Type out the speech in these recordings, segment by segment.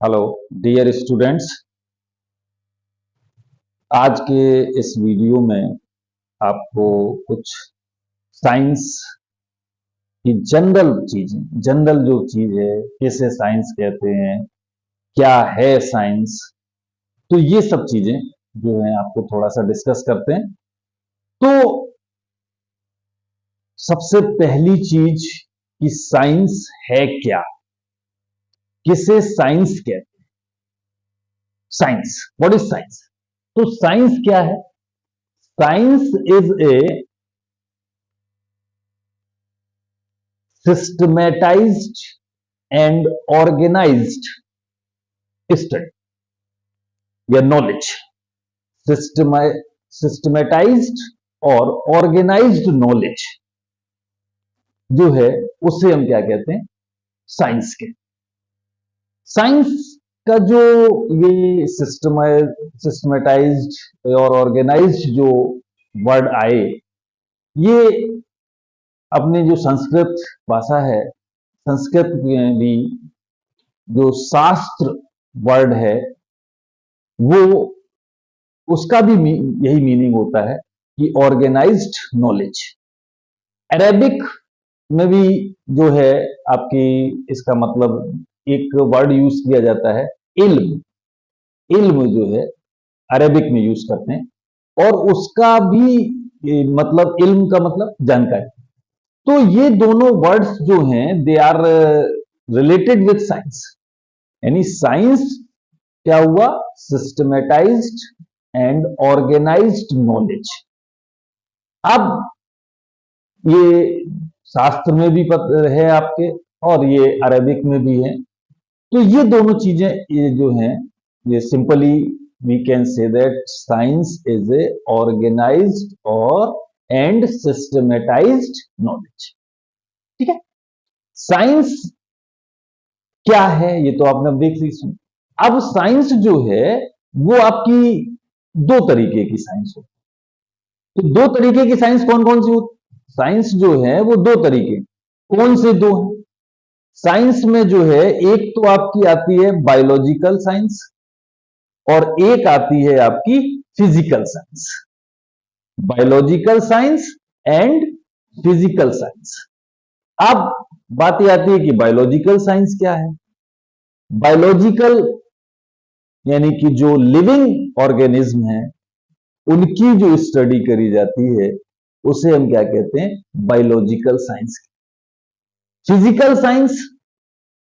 Hello dear students. आज के इस वीडियो में आपको कुछ साइंस की जनरल जो चीज है, किसे साइंस कहते हैं, क्या है साइंस, तो ये सब चीजें जो है आपको थोड़ा सा डिस्कस करते हैं। तो सबसे पहली चीज कि साइंस है क्या, किसे साइंस कहते हैं। Science, what is science? तो साइंस क्या है? Science is A systematized and organized study या knowledge। सिस्टमेटाइज्ड और ऑर्गेनाइज्ड नॉलेज जो है उसे हम क्या कहते हैं? साइंस के। साइंस का जो ये सिस्टमेटाइज्ड और ऑर्गेनाइज्ड जो वर्ड आए, ये अपनी जो संस्कृत भाषा है, संस्कृत में भी जो शास्त्र वर्ड है वो, उसका भी यही मीनिंग होता है कि ऑर्गेनाइज्ड नॉलेज। अरेबिक में भी जो है आपकी इसका मतलब एक वर्ड यूज किया जाता है, इल्म। इल्म जो है अरेबिक में यूज करते हैं और उसका भी मतलब इल्म का मतलब जानकारी। तो ये दोनों वर्ड्स जो हैं they are related with science. यानी साइंस क्या हुआ? Systematised and organised knowledge. अब ये शास्त्र में भी है आपके और ये अरेबिक में भी है। तो ये दोनों चीजें ये जो हैं, ये simply we can say that science is a organised और एंड सिस्टमेटाइज्ड नॉलेज। ठीक है। साइंस क्या है ये तो आपने देख ली। अब साइंस जो है वो आपकी दो तरीके की साइंस होती है। तो दो तरीके की साइंस कौन कौन सी होती? साइंस जो है वो दो तरीके, कौन से दो हैं? साइंस में जो है एक तो आपकी आती है बायोलॉजिकल साइंस और एक आती है आपकी physical science. Biological science and physical science. अब बात यह आती है कि बायोलॉजिकल साइंस क्या है। बायोलॉजिकल यानी कि जो लिविंग ऑर्गेनिज्म है उनकी जो स्टडी करी जाती है उसे हम क्या कहते हैं? Biological science. फिजिकल साइंस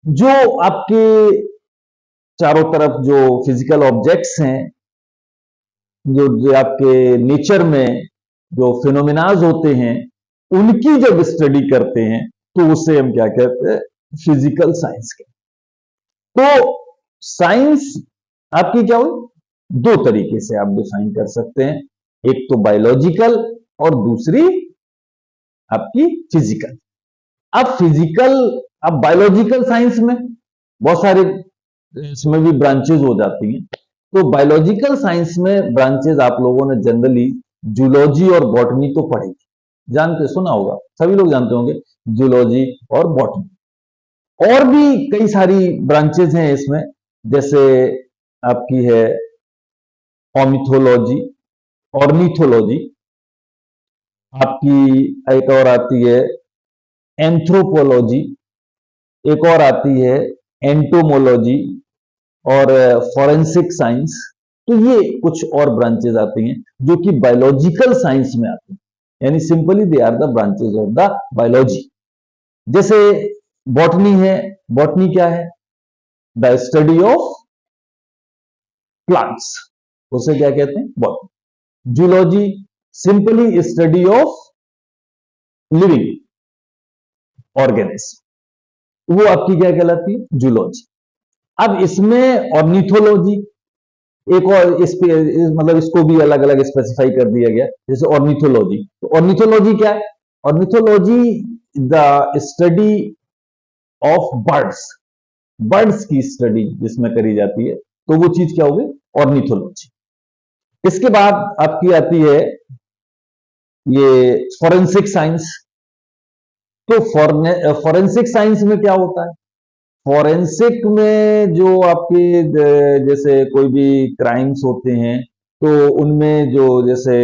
जो आपके चारों तरफ जो फिजिकल ऑब्जेक्ट्स हैं, जो आपके नेचर में जो फिनोमिनाज होते हैं उनकी जब स्टडी करते हैं तो उसे हम क्या कहते हैं? फिजिकल साइंस के। तो साइंस आपकी क्या हुई? दो तरीके से आप डिफाइन कर सकते हैं, एक तो बायोलॉजिकल और दूसरी आपकी फिजिकल। अब फिजिकल, अब बायोलॉजिकल साइंस में बहुत सारे इसमें भी ब्रांचेज हो जाती हैं। तो बायोलॉजिकल साइंस में ब्रांचेज आप लोगों ने जनरली जूलॉजी और बॉटनी तो पढ़ी, जानते सुना होगा, सभी लोग जानते होंगे जूलॉजी और बॉटनी। और भी कई सारी ब्रांचेज हैं इसमें, जैसे आपकी है ऑर्निथोलॉजी, ऑर्निथोलॉजी आपकी, एक और आती है एंथ्रोपोलॉजी, एक और आती है एंटोमोलॉजी और फॉरेंसिक साइंस। तो ये कुछ और ब्रांचेज आती हैं जो कि बायोलॉजिकल साइंस में आती हैं। यानी simply they are the branches of the biology. जैसे बॉटनी है, बॉटनी क्या है? द स्टडी ऑफ प्लांट्स, उसे क्या कहते हैं? Botany. Zoology simply study of living organism, वो आपकी क्या कहलाती है? जूलॉजी। अब इसमें ऑर्निथोलॉजी एक और, मतलब इसको भी अलग अलग स्पेसिफाई कर दिया गया, जैसे ऑर्निथोलॉजी। तो ऑर्निथोलॉजी क्या है? Ornithology the study of birds, birds की स्टडी जिसमें करी जाती है, तो वो चीज क्या होगी? ऑर्निथोलॉजी। इसके बाद आपकी आती है ये फॉरेंसिक साइंस। तो फॉरेंसिक साइंस में क्या होता है? फॉरेंसिक में जो आपके जैसे कोई भी क्राइम्स होते हैं तो उनमें जो जैसे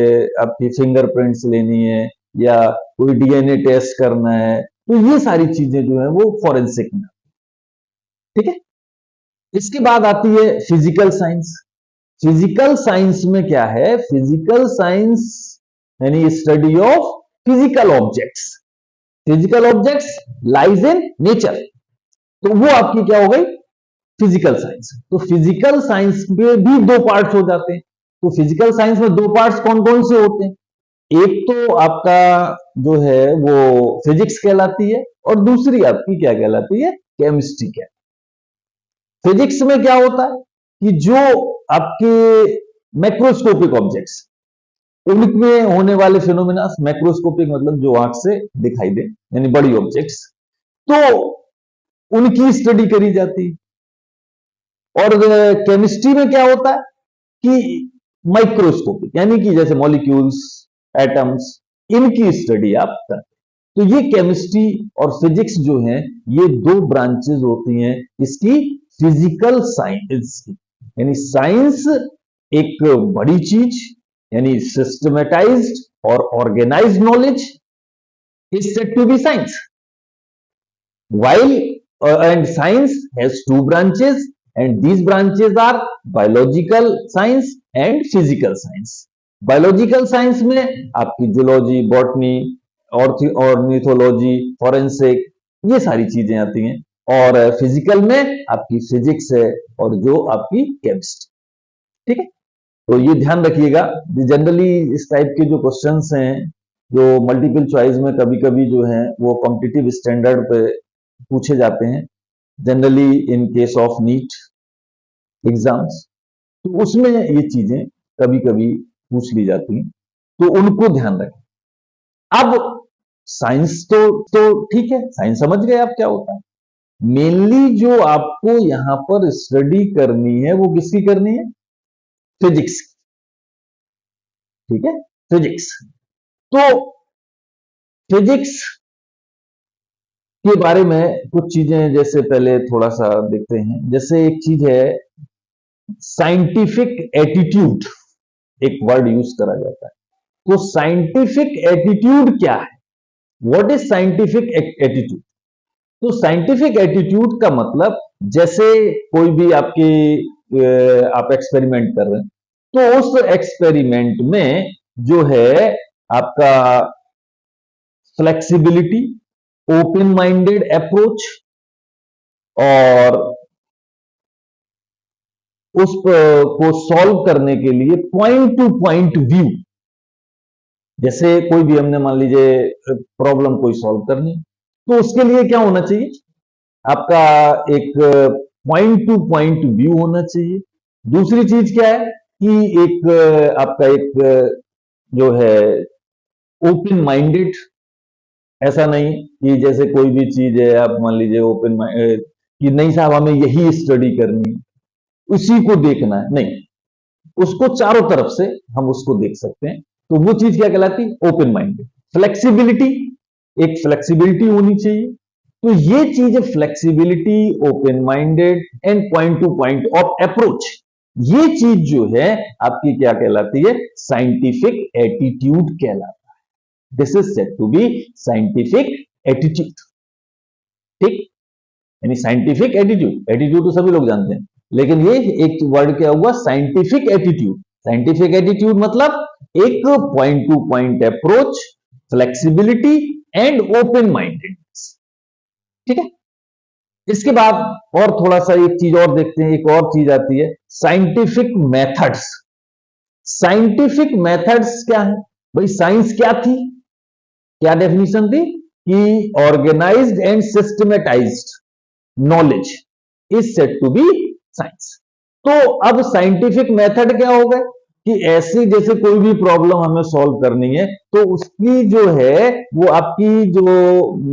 आपकी फिंगरप्रिंट्स लेनी है या कोई डीएनए टेस्ट करना है, तो ये सारी चीजें जो है वो फॉरेंसिक में, ठीक है। इसके बाद आती है फिजिकल साइंस। फिजिकल साइंस में क्या है, फिजिकल साइंस यानी study of physical objects. Physical objects lies in nature, तो वो आपकी क्या हो गई, फिजिकल साइंस। तो फिजिकल साइंस में भी दो पार्ट्स हो जाते हैं। तो फिजिकल साइंस में दो पार्ट्स कौन कौन से होते हैं, एक तो आपका जो है वो फिजिक्स कहलाती है और दूसरी आपकी क्या कहलाती है, केमिस्ट्री कहलाती है। फिजिक्स में क्या होता है कि जो आपके मैक्रोस्कोपिक ऑब्जेक्ट्स, उनमें होने वाले फिनोमेना, मैक्रोस्कोपिक मतलब जो आंख से दिखाई दे यानी बड़ी ऑब्जेक्ट्स, तो उनकी स्टडी करी जाती है। और केमिस्ट्री में क्या होता है कि माइक्रोस्कोपिक यानी कि जैसे मॉलिक्यूल्स, एटम्स, इनकी स्टडी आप करते हैं। तो ये केमिस्ट्री और फिजिक्स जो है ये दो ब्रांचेस होती हैं इसकी फिजिकल साइंस की। यानी साइंस एक बड़ी चीज यानी सिस्टमेटाइज्ड और organised knowledge is said to be science, while and science has two branches and these branches are biological science and physical science. Biological science में आपकी जूलॉजी, बॉटनी, ऑर्निथोलॉजी, फॉरेंसिक, ये सारी चीजें आती हैं। और फिजिकल में आपकी फिजिक्स है और जो आपकी केमिस्ट्री, ठीक है। तो ये ध्यान रखिएगा, जनरली इस टाइप के जो क्वेश्चंस हैं जो मल्टीपल चॉइस में कभी कभी जो है वो कॉम्पिटिटिव स्टैंडर्ड पे पूछे जाते हैं, generally in case of NEET exams, तो उसमें ये चीजें कभी कभी पूछ ली जाती हैं, तो उनको ध्यान रखें। अब साइंस तो ठीक है, साइंस समझ गए आप क्या होता है। मेनली जो आपको यहां पर स्टडी करनी है वो किसकी करनी है, फिजिक्स, ठीक है, फिजिक्स। तो फिजिक्स के बारे में कुछ चीजें जैसे पहले थोड़ा सा देखते हैं। जैसे एक चीज है साइंटिफिक एटीट्यूड, एक वर्ड यूज करा जाता है। तो साइंटिफिक एटीट्यूड क्या है, व्हाट इज साइंटिफिक एटीट्यूड। तो साइंटिफिक एटीट्यूड का मतलब जैसे कोई भी आपकी आप एक्सपेरिमेंट कर रहे हैं तो उस एक्सपेरिमेंट में जो है आपका फ्लेक्सिबिलिटी, ओपन माइंडेड अप्रोच और उस को सॉल्व करने के लिए पॉइंट टू पॉइंट व्यू। जैसे कोई भी हमने मान लीजिए प्रॉब्लम कोई सॉल्व करनी, तो उसके लिए क्या होना चाहिए, आपका एक पॉइंट टू पॉइंट व्यू होना चाहिए। दूसरी चीज क्या है कि एक आपका एक जो है ओपन माइंडेड, ऐसा नहीं कि जैसे कोई भी चीज है आप मान लीजिए ओपन कि नहीं साहब हमें यही स्टडी करनी है, उसी को देखना है, नहीं, उसको चारों तरफ से हम उसको देख सकते हैं। तो वो चीज क्या कहलाती है, ओपन माइंडेड। फ्लेक्सिबिलिटी, एक फ्लेक्सिबिलिटी होनी चाहिए। तो ये चीज flexibility, open minded and point two point of approach, ये चीज जो है आपकी क्या कहलाती है, साइंटिफिक एटीट्यूड कहलाता है। This is said to be scientific attitude, ठीक। यानी साइंटिफिक एटीट्यूड, एटीट्यूड तो सभी लोग जानते हैं, लेकिन ये एक वर्ड क्या हुआ, साइंटिफिक एटीट्यूड। साइंटिफिक एटीट्यूड मतलब एक point two point approach, flexibility and open mindedness, ठीक है। इसके बाद और थोड़ा सा एक चीज और देखते हैं, एक और चीज आती है साइंटिफिक मेथड्स। साइंटिफिक मेथड्स क्या है भाई, साइंस क्या थी, क्या डेफिनेशन थी कि organised and systematised knowledge is said to be science. तो अब साइंटिफिक मेथड क्या हो गए कि ऐसी जैसे कोई भी प्रॉब्लम हमें सॉल्व करनी है तो उसकी जो है वो आपकी जो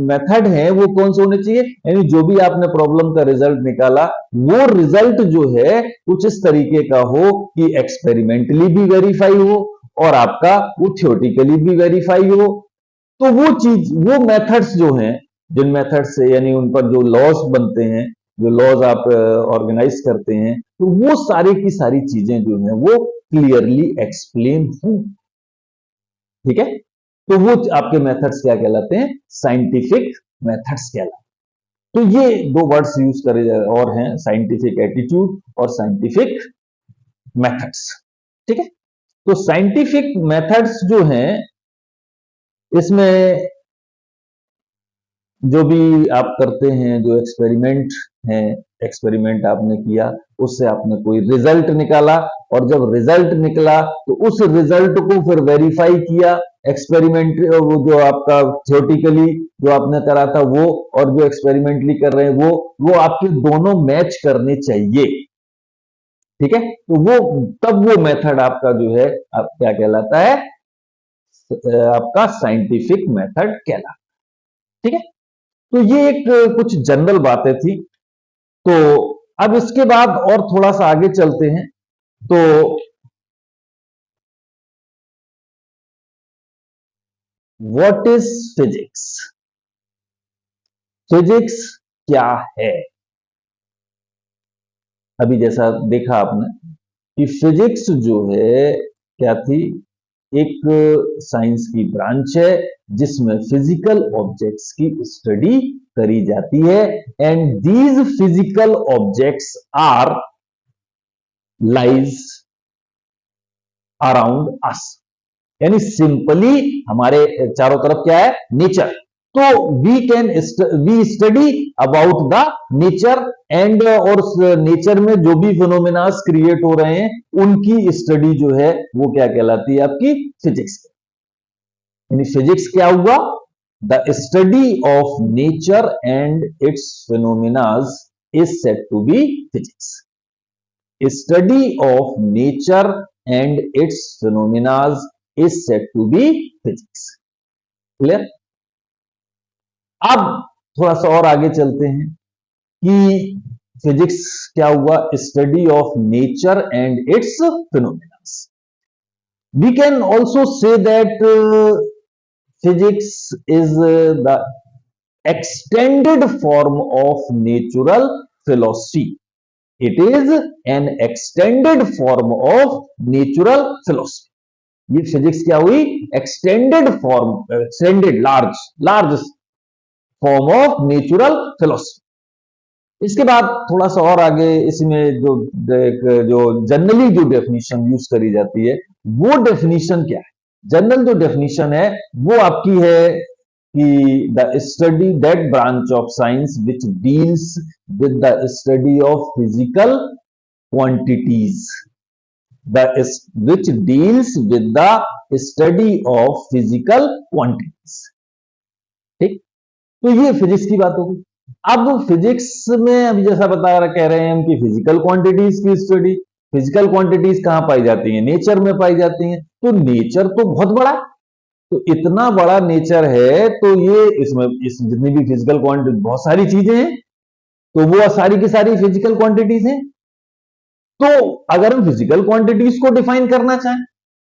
मेथड है वो कौन से होने चाहिए, यानी जो भी आपने प्रॉब्लम का रिजल्ट निकाला वो रिजल्ट जो है कुछ इस तरीके का हो कि एक्सपेरिमेंटली भी वेरीफाई हो और आपका वो थ्योरेटिकली भी वेरीफाई हो। तो वो चीज, वो मेथड्स जो हैं, जिन मेथड से यानी उन पर जो लॉस बनते हैं जो लॉज आप ऑर्गेनाइज करते हैं, तो वो सारी की सारी चीजें जो है वो क्लियरली एक्सप्लेन हो। ठीक है, तो वो आपके मेथड्स क्या कहलाते हैं? साइंटिफिक मेथड्स कहलाते हैं। तो ये दो वर्ड्स यूज करे जाए और हैं, साइंटिफिक एटीट्यूड और साइंटिफिक मेथड्स। ठीक है, तो साइंटिफिक मेथड्स जो हैं, इसमें जो भी आप करते हैं, जो एक्सपेरिमेंट है, एक्सपेरिमेंट आपने किया, उससे आपने कोई रिजल्ट निकाला, और जब रिजल्ट निकला तो उस रिजल्ट को फिर वेरीफाई किया, एक्सपेरिमेंट वो जो आपका थियोरेटिकली जो आपने करा था वो, और जो एक्सपेरिमेंटली कर रहे हैं वो आपके दोनों मैच करने चाहिए। ठीक है, तो वो तब वो मेथड आपका जो है आप क्या कहलाता है? आपका साइंटिफिक मेथड कहलाता है। ठीक है, तो ये एक कुछ जनरल बातें थी। तो अब इसके बाद और थोड़ा सा आगे चलते हैं। तो व्हाट इज फिजिक्स? फिजिक्स क्या है? अभी जैसा देखा आपने कि फिजिक्स जो है क्या थी? एक साइंस की ब्रांच है जिसमें फिजिकल ऑब्जेक्ट्स की स्टडी करी जाती है, and these physical objects are lies around us. यानी सिंपली हमारे चारों तरफ क्या है? नेचर। तो we study about the nature, and और नेचर में जो भी फिनोमेनास क्रिएट हो रहे हैं उनकी स्टडी जो है वो क्या कहलाती है? आपकी फिजिक्स। यानी फिजिक्स क्या हुआ? The study of nature and its phenomenas is said to be physics. Study of nature and its phenomenas is said to be physics. Clear? अब थोड़ा सा और आगे चलते हैं कि फिजिक्स क्या हुआ? Study of nature and its phenomenas. We can also say that physics is the extended form of natural philosophy. It is an extended form of natural philosophy. ये फिजिक्स क्या हुई? Extended form, extended large form of natural philosophy. इसके बाद थोड़ा सा और आगे इसमें जो जनरली जो डेफिनेशन यूज करी जाती है, वो डेफिनेशन क्या है? जनरल जो डेफिनेशन है वो आपकी है कि the study that branch of science which deals with the study of physical quantities, which deals with the study of physical quantities। ठीक, तो ये फिजिक्स की बात होगी। अब फिजिक्स में अभी जैसा कह रहे हैं हम कि फिजिकल क्वांटिटीज की स्टडी, फिजिकल क्वांटिटीज कहां पाई जाती हैं? नेचर में पाई जाती हैं। तो नेचर तो बहुत बड़ा, तो इतना बड़ा नेचर है, तो ये इसमें जितनी भी फिजिकल क्वांटिटी, बहुत सारी चीजें हैं, तो वो सारी की सारी फिजिकल क्वांटिटीज हैं। तो अगर हम फिजिकल क्वांटिटीज को डिफाइन करना चाहें,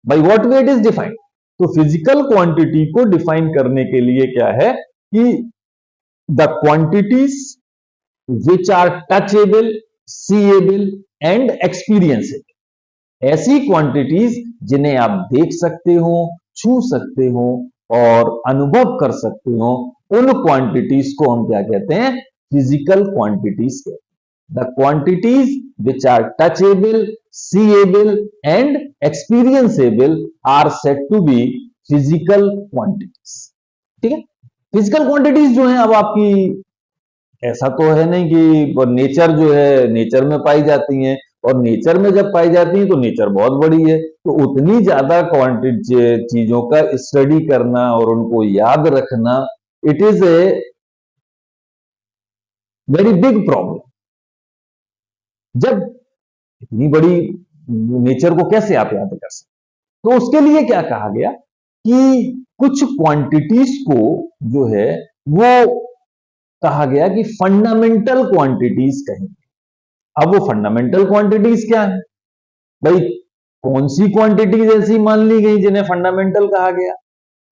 by what way it is defined, तो फिजिकल क्वांटिटी को डिफाइन करने के लिए क्या है कि the quantities which are touchable, seeable and experienceable. ऐसी क्वांटिटीज जिन्हें आप देख सकते हो, छू सकते हो और अनुभव कर सकते हो, उन क्वांटिटीज को हम क्या कहते हैं? फिजिकल क्वांटिटीज कहते हैं। The quantities which are touchable, seeable and experienceable are said to be physical quantities। ठीक है, फिजिकल क्वांटिटीज जो है, अब आपकी ऐसा तो है नहीं कि नेचर जो है नेचर में पाई जाती हैं, और नेचर में जब पाई जाती है तो नेचर बहुत बड़ी है, तो उतनी ज्यादा क्वांटिटी चीजों का स्टडी करना और उनको याद रखना, it is a very big problem. जब इतनी बड़ी नेचर को कैसे आप याद कर सकते? तो उसके लिए क्या कहा गया कि कुछ क्वांटिटीज को जो है वो कहा गया कि फंडामेंटल क्वांटिटीज कहेंगे। अब वो फंडामेंटल क्वांटिटीज क्या है भाई? कौन सी क्वांटिटीज ऐसी मान ली गई जिन्हें फंडामेंटल कहा गया?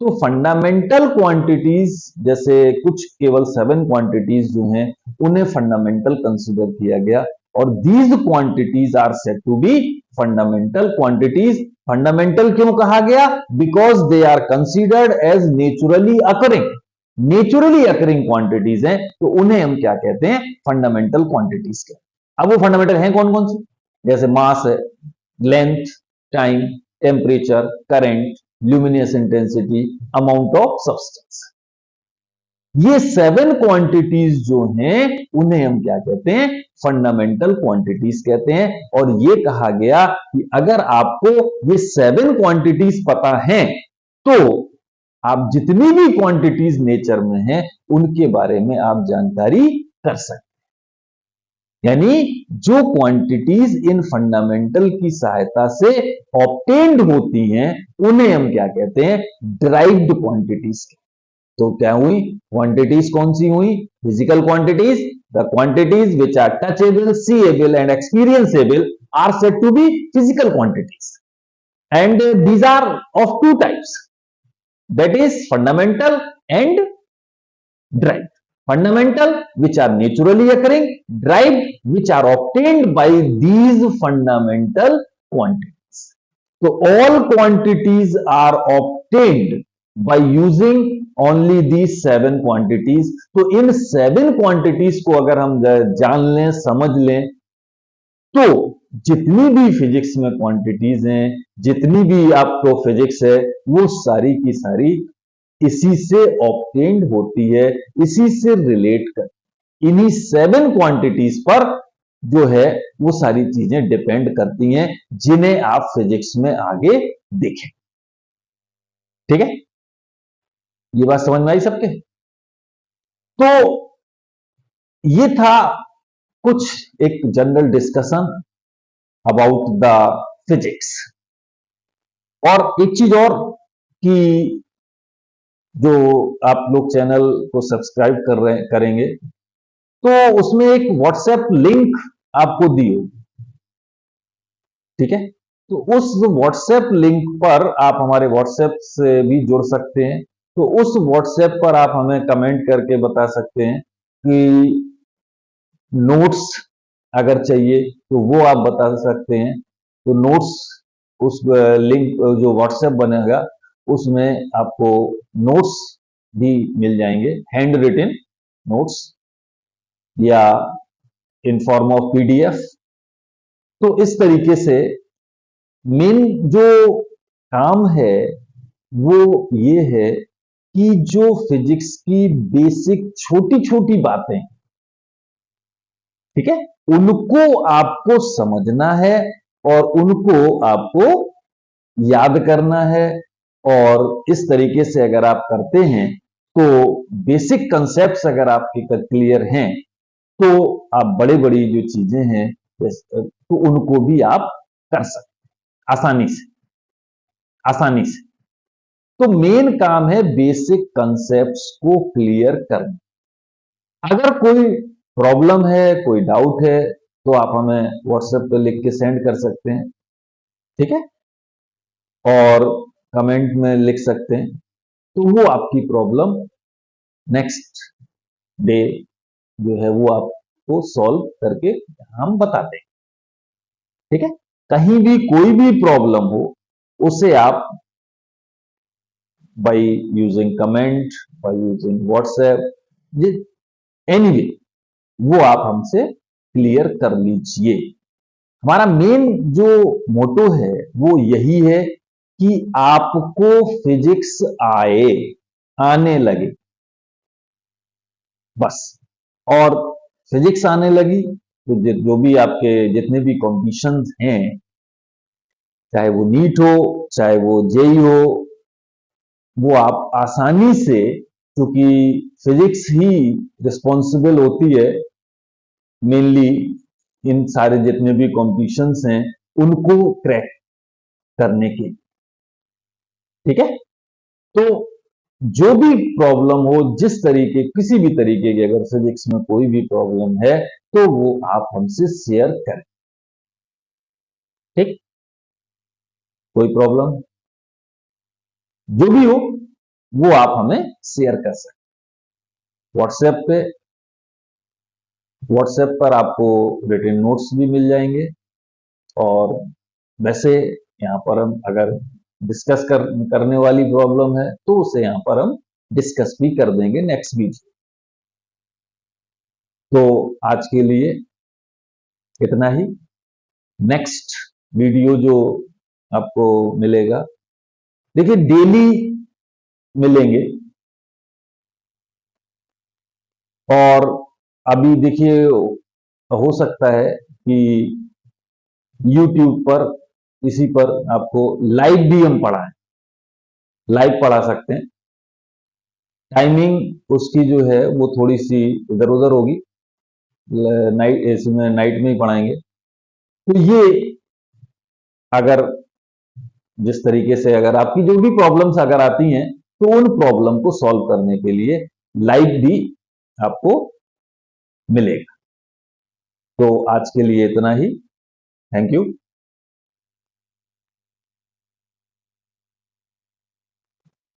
तो फंडामेंटल क्वांटिटीज जैसे कुछ केवल 7 क्वांटिटीज जो हैं उन्हें फंडामेंटल कंसिडर किया गया और these quantities are said to be fundamental quantities. Fundamental क्यों कहा गया? Because they are considered as naturally occurring quantities हैं, तो उन्हें हम क्या कहते हैं? फंडामेंटल क्वांटिटीज कहते हैं। अब वो फंडामेंटल हैं कौन कौन से? जैसे मास है, length, time, temperature, current, luminous intensity, amount of substance. ये 7 क्वांटिटीज जो हैं उन्हें हम क्या कहते हैं? फंडामेंटल क्वांटिटीज कहते हैं। और ये कहा गया कि अगर आपको ये 7 क्वांटिटीज पता हैं तो आप जितनी भी क्वांटिटीज नेचर में हैं उनके बारे में आप जानकारी कर सकते हैं। यानी जो क्वांटिटीज इन फंडामेंटल की सहायता से ऑब्टेन्ड होती हैं उन्हें हम क्या कहते हैं? Derived quantities. तो क्या हुई? क्वांटिटीज कौन सी हुई? Physical quantities. The quantities which are touchable, seeable and experienceable are said to be physical quantities and these are of two types, that is fundamental and derived. Fundamental which are naturally occurring, derived which are obtained by these fundamental quantities. So all quantities are obtained by using only these 7 quantities. तो इन 7 quantities को अगर हम जान लें, समझ लें, तो जितनी भी फिजिक्स में क्वांटिटीज हैं, जितनी भी आपको फिजिक्स है, वो सारी की सारी इसी से ऑब्टेन्ड होती है, इसी से रिलेट कर, इन्हीं 7 क्वांटिटीज पर जो है वो सारी चीजें डिपेंड करती हैं जिन्हें आप फिजिक्स में आगे देखें। ठीक है, ये बात समझ में आई सबके? तो ये था कुछ एक general discussion about the physics. और एक चीज और कि जो आप लोग चैनल को सब्सक्राइब करेंगे तो उसमें एक व्हाट्सएप लिंक आपको दी होगी। ठीक है, तो उस व्हाट्सएप लिंक पर आप हमारे व्हाट्सएप से भी जुड़ सकते हैं। तो उस व्हाट्सएप पर आप हमें कमेंट करके बता सकते हैं कि नोट्स अगर चाहिए तो वो आप बता सकते हैं। तो नोट्स उस लिंक जो व्हाट्सएप बनेगा उसमें आपको नोट्स भी मिल जाएंगे, हैंड रिटन नोट्स या इन फॉर्म ऑफ पीडीएफ। तो इस तरीके से मेन जो काम है वो ये है कि जो फिजिक्स की बेसिक छोटी छोटी बातें, ठीक है, उनको आपको समझना है और उनको आपको याद करना है। और इस तरीके से अगर आप करते हैं तो बेसिक कंसेप्ट्स अगर आपके क्लियर हैं तो आप बड़ी बड़ी जो चीजें हैं तो उनको भी आप कर सकते हैं आसानी से। तो मेन काम है बेसिक कंसेप्ट्स को क्लियर करना। अगर कोई प्रॉब्लम है, कोई डाउट है, तो आप हमें व्हाट्सएप पे लिख के सेंड कर सकते हैं। ठीक है, और कमेंट में लिख सकते हैं, तो वो आपकी प्रॉब्लम नेक्स्ट डे जो है वो आपको सॉल्व करके हम बताते हैं। ठीक है, कहीं भी कोई भी प्रॉब्लम हो उसे आप by using comment, by using WhatsApp, anyway वो आप हमसे क्लियर कर लीजिए। हमारा मेन जो मोटो है वो यही है कि आपको फिजिक्स आने लगे बस। और फिजिक्स आने लगी तो जो भी आपके जितने भी कॉम्पिटिशन्स हैं, चाहे वो नीट हो, चाहे वो जेई हो, वो आप आसानी से, क्योंकि फिजिक्स ही रिस्पॉन्सिबल होती है मेनली इन सारे जितने भी कॉम्पिटिशन्स हैं उनको क्रैक करने के। ठीक है, तो जो भी प्रॉब्लम हो, जिस तरीके किसी भी तरीके की अगर फिजिक्स में कोई भी प्रॉब्लम है तो वो आप हमसे शेयर करें। ठीक, कोई प्रॉब्लम जो भी हो वो आप हमें शेयर कर सकते। व्हाट्सएप पर आपको रिटन नोट्स भी मिल जाएंगे, और वैसे यहाँ पर हम अगर करने वाली प्रॉब्लम है तो उसे यहाँ पर हम डिस्कस भी कर देंगे नेक्स्ट वीडियो। तो आज के लिए इतना ही। नेक्स्ट वीडियो जो आपको मिलेगा, देखिए डेली मिलेंगे, और अभी देखिए हो सकता है कि YouTube पर इसी पर आपको लाइव भी हम पढ़ाएं, लाइव पढ़ा सकते हैं। टाइमिंग उसकी जो है वो थोड़ी सी इधर उधर होगी, नाइट इसमें नाइट में ही पढ़ाएंगे। तो ये अगर जिस तरीके से अगर आपकी जो भी प्रॉब्लम्स अगर आती हैं तो उन प्रॉब्लम को सॉल्व करने के लिए लाइव भी आपको मिलेगा। तो आज के लिए इतना ही। Thank you.